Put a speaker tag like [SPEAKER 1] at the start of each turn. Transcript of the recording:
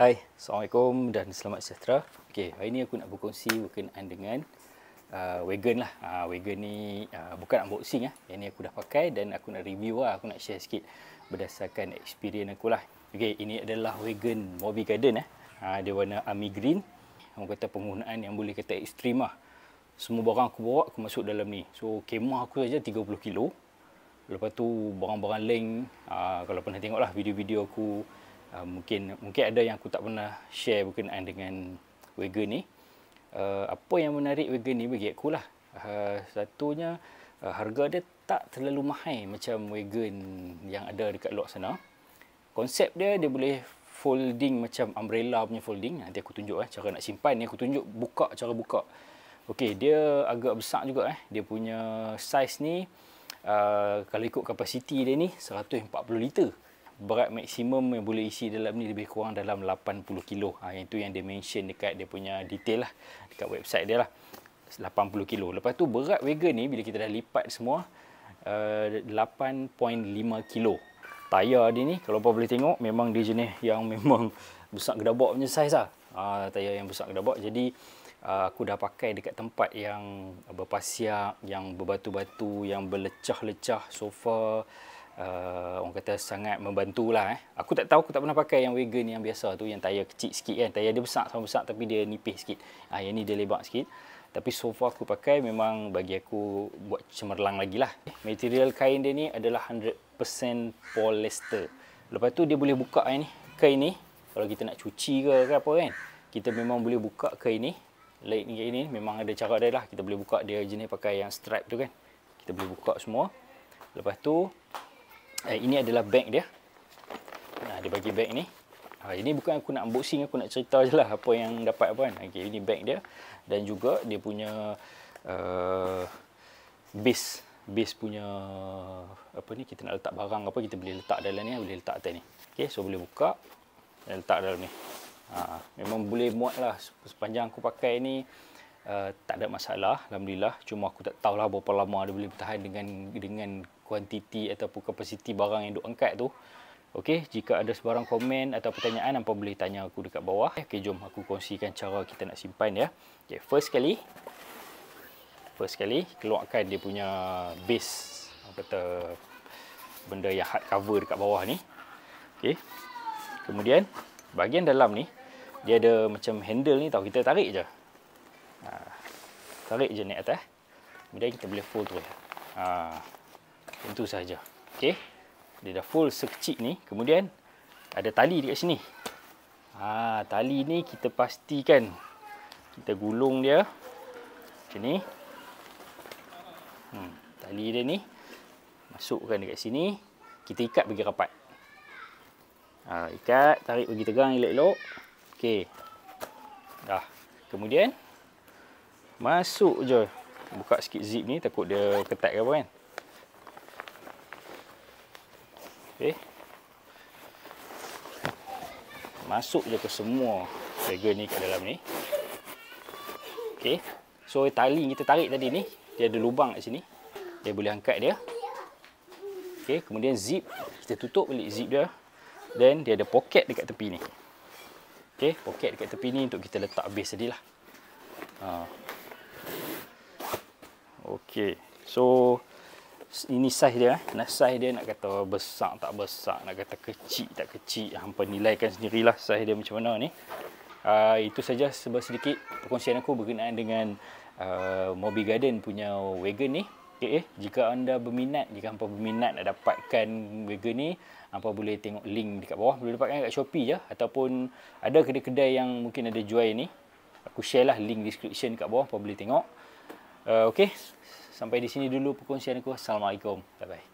[SPEAKER 1] Hai, Assalamualaikum dan selamat sejahtera. Okey, hari ni aku nak berkongsi berkenaan dengan Wagon lah. Wagon ni bukan unboxing lah. Yang ni aku dah pakai dan aku nak review lah. Aku nak share sikit berdasarkan experience aku lah. Okey, ini adalah Wagon Moby Garden lah. Dia warna army green. Orang kata penggunaan yang boleh kata ekstrim lah. Semua barang aku bawa, aku masuk dalam ni. So, kemah aku saja 30 kilo. Lepas tu, barang-barang lain, kalau pernah tengok lah video-video aku, mungkin ada yang aku tak pernah share berkenaan dengan wagon ni. Apa yang menarik wagon ni bagi aku lah, satunya harga dia tak terlalu mahal macam wagon yang ada dekat luar sana. Konsep dia boleh folding macam umbrella punya folding. Nanti aku tunjuk cara nak simpan ni, aku tunjuk cara buka. Okey, dia agak besar juga dia punya size ni, kalau ikut kapasiti dia ni 140 liter. Berat maksimum yang boleh isi dalam ni lebih kurang dalam 80 kilo. Yang tu yang dia mention dekat dia punya detail lah, dekat website dia lah, 80 kilo. Lepas tu berat wagon ni bila kita dah lipat semua, 8.5 kilo. Tayar dia ni kalau apa boleh tengok, memang dia jenis yang memang besar gedabak punya saiz lah. Tayar yang besar gedabak. Jadi aku dah pakai dekat tempat yang berpasiak, yang berbatu-batu, yang berlecah-lecah sofa. Orang kata sangat membantulah. Aku tak tahu, aku tak pernah pakai yang wagon yang biasa tu, yang tayar kecil sikit kan. Tayar dia besar sama besar tapi dia nipis sikit. Yang ni dia lebar sikit. Tapi so far aku pakai memang bagi aku buat cemerlang lagi lah. Material kain dia ni adalah 100% polyester. Lepas tu dia boleh buka ni, kain ni. Kalau kita nak cuci ke apa kan, kita memang boleh buka kain ni. Lain ni memang ada cara dia lah. Kita boleh buka dia jenis pakai yang stripe tu kan. Kita boleh buka semua. Lepas tu ini adalah bag dia. Dia bagi bag ni. Ini bukan aku nak unboxing, aku nak cerita je lah apa yang dapat apa kan. Okay, ini bag dia. Dan juga dia punya base punya apa ni, kita nak letak barang apa, kita boleh letak dalam ni, boleh letak atas ni. Okay, so boleh buka dan letak dalam ni. Memang boleh muat lah. Sepanjang aku pakai ni tak ada masalah, alhamdulillah. Cuma aku tak tahulah berapa lama dia boleh bertahan dengan kuantiti ataupun kapasiti barang yang duk angkat tu. Okey, jika ada sebarang komen atau pertanyaan, apa boleh tanya aku dekat bawah. Okey, jom aku kongsikan cara kita nak simpan ya. Okey, first kali keluarkan dia punya base, apa kata, benda yang hard cover dekat bawah ni. Okey. Kemudian bahagian dalam ni dia ada macam handle ni tau, kita tarik je. Tarik je naik atas. Kemudian kita boleh fold terus. Itu sahaja. Okey. Dia dah full sekecil ni. Kemudian ada tali dekat sini. Tali ni kita pastikan kita gulung dia macam ni. Tali dia ni masukkan dekat sini. Kita ikat bagi rapat. Ikat, tarik bagi tegang elok-elok. Okey. Dah. Kemudian masuk je. Buka sikit zip ni, takut dia ketat ke apa kan. Okey. Masuk je ke semua wagon ni kat dalam ni. Okey. So tali kita tarik tadi ni, dia ada lubang kat sini. Dia boleh angkat dia. Okey, kemudian zip, kita tutup balik zip dia. Dan dia ada poket dekat tepi ni. Okey, poket dekat tepi ni untuk kita letak base tadi lah. Okey. So ini saiz dia. Saiz dia nak kata besar tak besar, nak kata kecil tak kecil, hampa nilaikan sendirilah saiz dia macam mana ni. Itu saja sedikit perkongsian aku berkenaan dengan Moby Garden punya wagon ni. Okay, jika anda berminat, jika hampa berminat nak dapatkan wagon ni, hampa boleh tengok link dekat bawah. Boleh dapatkan kat Shopee je, ataupun ada kedai-kedai yang mungkin ada jual ni. Aku share lah link description kat bawah, hampa boleh tengok. Okey, sampai di sini dulu perkongsian aku. Assalamualaikum. Bye bye.